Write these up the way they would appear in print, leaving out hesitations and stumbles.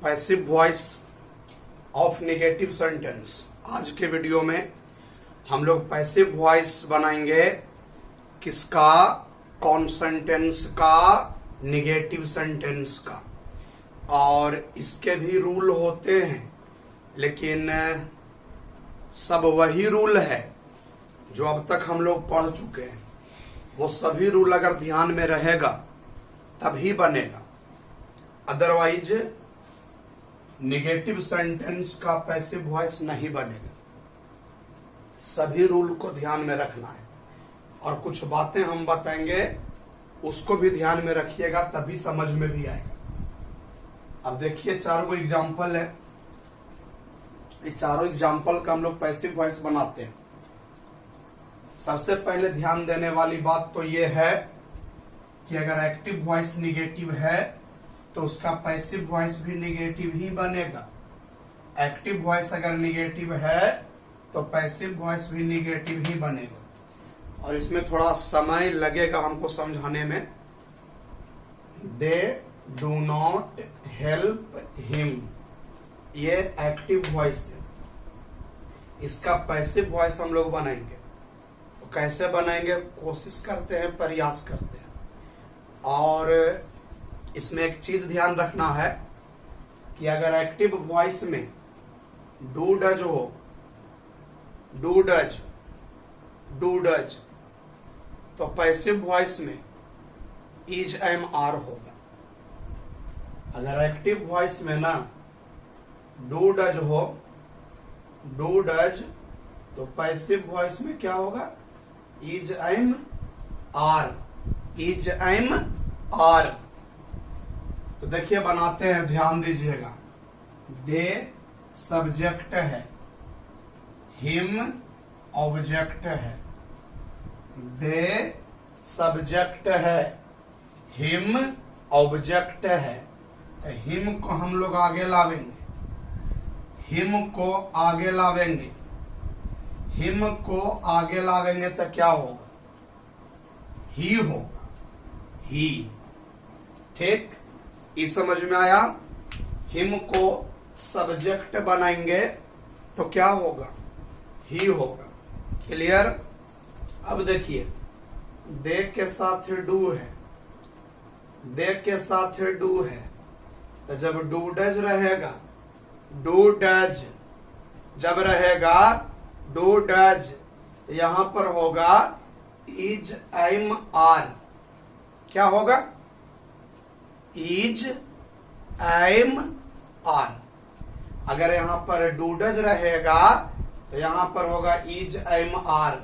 Passive voice of negative sentence. आज के video में हम लोग पैसिव वॉइस बनाएंगे किसका? कौन सेंटेंस का? नेगेटिव सेंटेंस का। और इसके भी रूल होते हैं, लेकिन सब वही रूल है जो अब तक हम लोग पढ़ चुके हैं। वो सभी रूल अगर ध्यान में रहेगा तभी बनेगा, अदरवाइज नेगेटिव सेंटेंस का पैसिव वॉइस नहीं बनेगा। सभी रूल को ध्यान में रखना है और कुछ बातें हम बताएंगे उसको भी ध्यान में रखिएगा, तभी समझ में भी आएगा। अब देखिए 4 गो एग्जाम्पल है। ये चारों एग्जाम्पल का हम लोग पैसिव वॉइस बनाते हैं। सबसे पहले ध्यान देने वाली बात तो ये है कि अगर एक्टिव वॉइस निगेटिव है तो उसका पैसिव वॉइस भी निगेटिव ही बनेगा। एक्टिव वॉइस अगर निगेटिव है तो पैसिव वॉइस भी निगेटिव ही बनेगा। और इसमें थोड़ा समय लगेगा हमको समझाने में। They do not help him, ये एक्टिव वॉइस है। इसका पैसिव वॉइस हम लोग बनाएंगे। तो कैसे बनाएंगे? कोशिश करते हैं, प्रयास करते हैं। और इसमें एक चीज ध्यान रखना है कि अगर एक्टिव वॉइस में डू डज हो, डू डज, डू डज, तो पैसिव वॉइस में इज एम आर होगा। अगर एक्टिव वॉइस में ना डू डज हो, डू डज, तो पैसिव वॉइस में क्या होगा? Is am are, is am are. तो देखिए बनाते हैं, ध्यान दीजिएगा। दे सब्जेक्ट है, हिम ऑब्जेक्ट है। दे सब्जेक्ट है, हिम ऑब्जेक्ट है। तो हिम को हम लोग आगे लावेंगे, हिम को आगे लावेंगे, हिम को आगे लावेंगे तो क्या होगा? ही होगा, ही। ठीक, इस समझ में आया? हिम को सब्जेक्ट बनाएंगे तो क्या होगा? ही होगा। क्लियर? अब देखिए, दे के साथ डू है, दे के साथ डू है, तो जब डू डज रहेगा, डू डज जब रहेगा, डू डज, तो यहां पर होगा इज एम आर। क्या होगा? Is am are. अगर यहां पर डू डज रहेगा तो यहां पर होगा इज एम आर।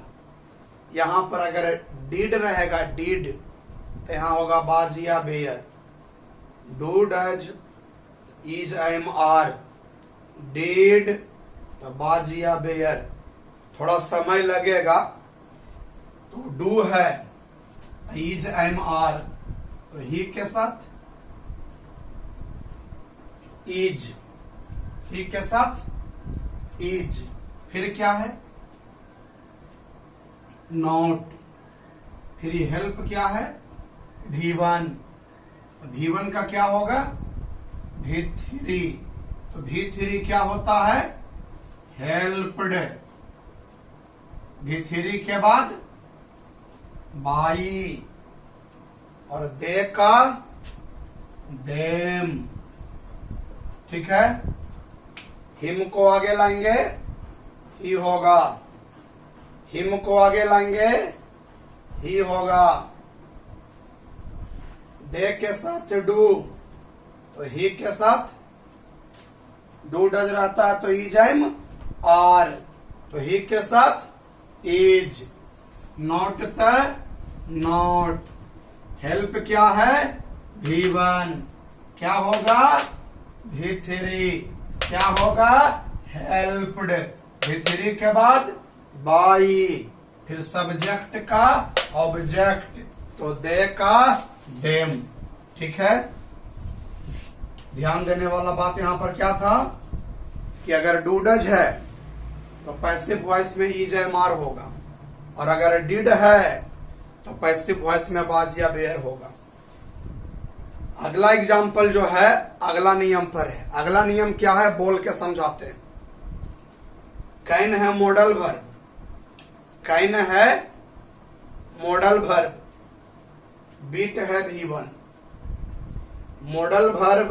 यहां पर अगर डिड रहेगा, डिड, तो यहां होगा बाज या were. Do does is am are, did तो बाज या बेयर। थोड़ा समय लगेगा। तो डू है, इज एम आर, तो ही के साथ इज, ही के साथ इज। फिर क्या है? नॉट। फिर हेल्प क्या है? V1। V1 का क्या होगा? V3। तो V3 क्या होता है? हेल्प्ड। V3 के बाद बाई, और दे का देम। ठीक है? हिम को आगे लाएंगे, ही होगा। हिम को आगे लाएंगे, ही होगा। दे के साथ डू, तो ही के साथ डू डज रहता है, तो इज एम आर, तो ही के साथ इज। नॉट था नॉट। हेल्प क्या है? V1। क्या होगा? V3। क्या होगा? हेल्प्ड। V3 के बाद बाई, फिर सब्जेक्ट का ऑब्जेक्ट, तो दे का देम। ठीक है? ध्यान देने वाला बात यहां पर क्या था कि अगर डू डज है तो पैसिव वॉइस में इज एम आर होगा, और अगर डिड है तो पैसिव वॉइस में बाज या बेयर होगा। अगला एग्जाम्पल जो है अगला नियम पर है। अगला नियम क्या है बोल के समझाते हैं। कैन है मॉडल वर्ब, कैन है मॉडल वर्ब, बीट है V1, मॉडल वर्ब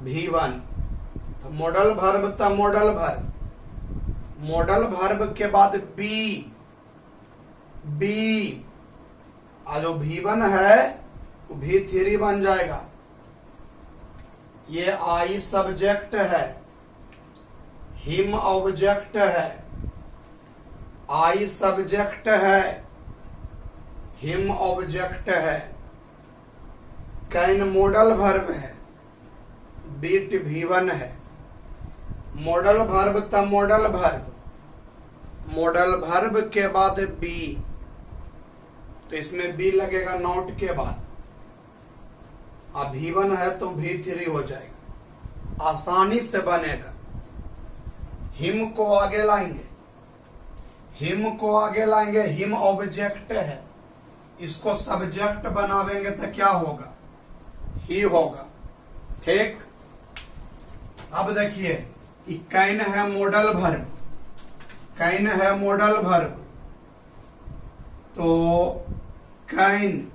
V1, तो मॉडल वर्ब था मॉडल वर्ब, मॉडल वर्ब के बाद बी जो V1 है वो V3 बन जाएगा। ये आई सब्जेक्ट है, हिम ऑब्जेक्ट है, आई सब्जेक्ट है, हिम ऑब्जेक्ट है, कैन मॉडल वर्ब है, बीट V1 है, मॉडल वर्ब था मॉडल वर्ब, मॉडल वर्ब के बाद बी, तो इसमें बी लगेगा नॉट के बाद। अब V1 है तो V3 हो जाएगा, आसानी से बनेगा। हिम को आगे लाएंगे, हिम को आगे लाएंगे, हिम ऑब्जेक्ट है, इसको सब्जेक्ट बनावेंगे तो क्या होगा, ही होगा। ठीक, अब देखिए कैन है मॉडल वर्ब, कैन है मॉडल वर्ब, तो कैन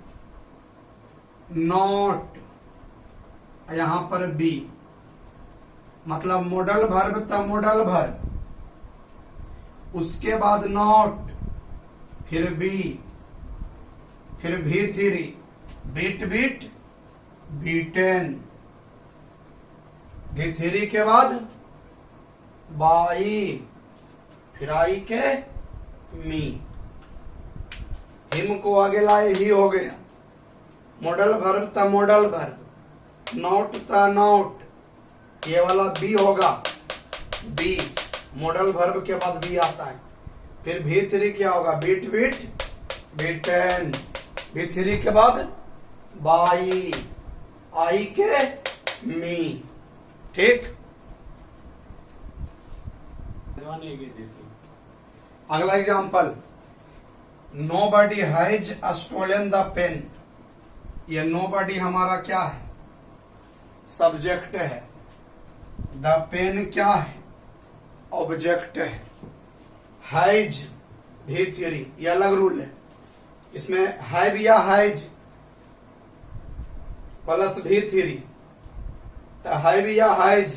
नॉट, यहां पर बी, मतलब मॉडल वर्ब था मॉडल वर्ब, उसके बाद नॉट, फिर बी, फिर V3, beat beat B10, V3 के बाद बाई, फिर आई के मी, हिम को आगे लाए ही हो गया, मॉडल वर्ब था मॉडल वर्ब, नॉट था नॉट, ये वाला बी होगा, बी मॉडल वर्ब के बाद बी आता है, फिर V3 क्या होगा, बीट बीट B10, V3 के बाद बाई, आई के मी। ठीक, अगला example, nobody has stolen the pen, ये नोबडी हमारा क्या है, सब्जेक्ट है, द पेन क्या है, ऑब्जेक्ट है, हैज V3, ये अलग रूल है, इसमें हैव या हैज प्लस V3, तो हैव या हैज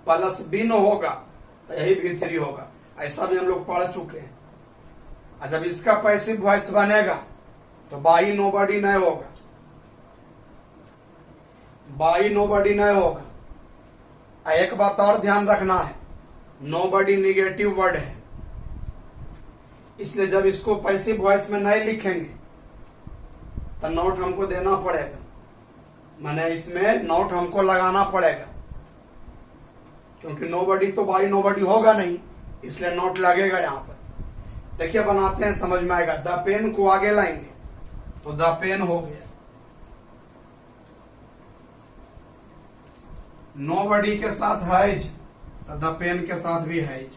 प्लस बिन होगा तो यही V3 होगा, ऐसा भी हम लोग पढ़ चुके हैं। और जब इसका पैसिव वॉइस बनेगा तो बाई नोबडी नहीं होगा, बाई नोबडी नहीं होगा। एक बात और ध्यान रखना है, नोबडी निगेटिव वर्ड है, इसलिए जब इसको पैसिव वॉइस में नहीं लिखेंगे तो नोट हमको देना पड़ेगा, माने इसमें नोट हमको लगाना पड़ेगा, क्योंकि नोबडी तो बाई नोबडी होगा नहीं, इसलिए नोट लगेगा यहां पर। देखिए बनाते हैं, समझ में आएगा। द पेन को आगे लाएंगे तो द पेन हो गया, नोबडी के साथ हैज तो द पेन के साथ भी हैज,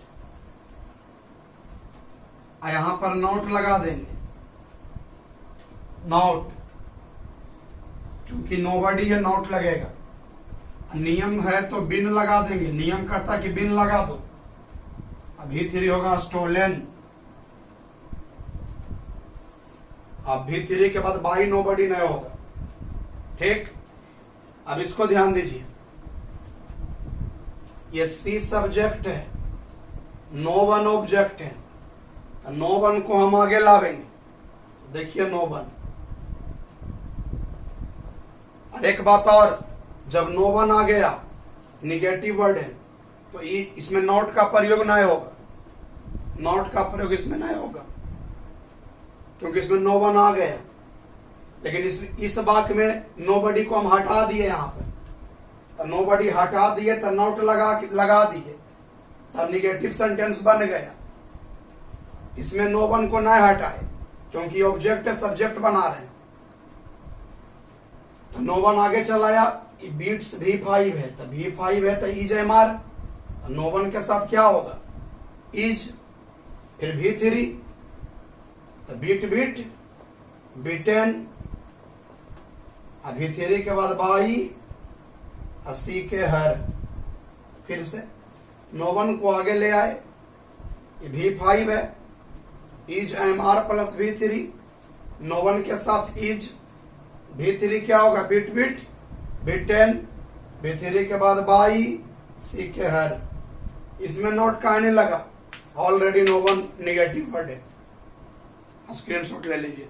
यहां पर नोट लगा देंगे, नोट, क्योंकि नोबडी है नोट लगेगा। नियम है तो बिन लगा देंगे, नियम कहता कि बिन लगा दो, अभी V3 होगा स्टोलन, अब V3 के बाद बाई नोबडी नहीं होगा। ठीक, अब इसको ध्यान दीजिए, ये सी सब्जेक्ट है, नो वन ऑब्जेक्ट है, नो वन को हम आगे लावेंगे, देखिए नो वन। और एक बात और, जब नो वन आ गया निगेटिव वर्ड है तो इसमें नॉट का प्रयोग नहीं होगा, नॉट का प्रयोग इसमें नहीं होगा, क्योंकि इसमें नो वन आ गया। लेकिन इस वाक्य में नोबडी को हम हटा दिए, यहां पर तो नोबडी हटा दिए तो नॉट लगा दिए, तब निगेटिव सेंटेंस बन गया। इसमें नो वन को नहीं हटाए, क्योंकि ऑब्जेक्ट है, सब्जेक्ट बना रहे हैं, तो नो वन आगे चलाया, बीट्स V5 है, तो V5 है तो इज एमआर, नो वन के साथ क्या होगा, इज, फिर V3 तो बीट बीट B10, अभी थ्री के बाद बाई, सी के हर, फिर से नो वन को आगे ले आए, V5 है, is MR plus V3, no one के साथ इज, V3 क्या होगा, बिट बिट, B10, V3 के बाद बाई, सी के हर। इसमें नोट कहने लगा, already know one negative word है, स्क्रीनशॉट ले लीजिए।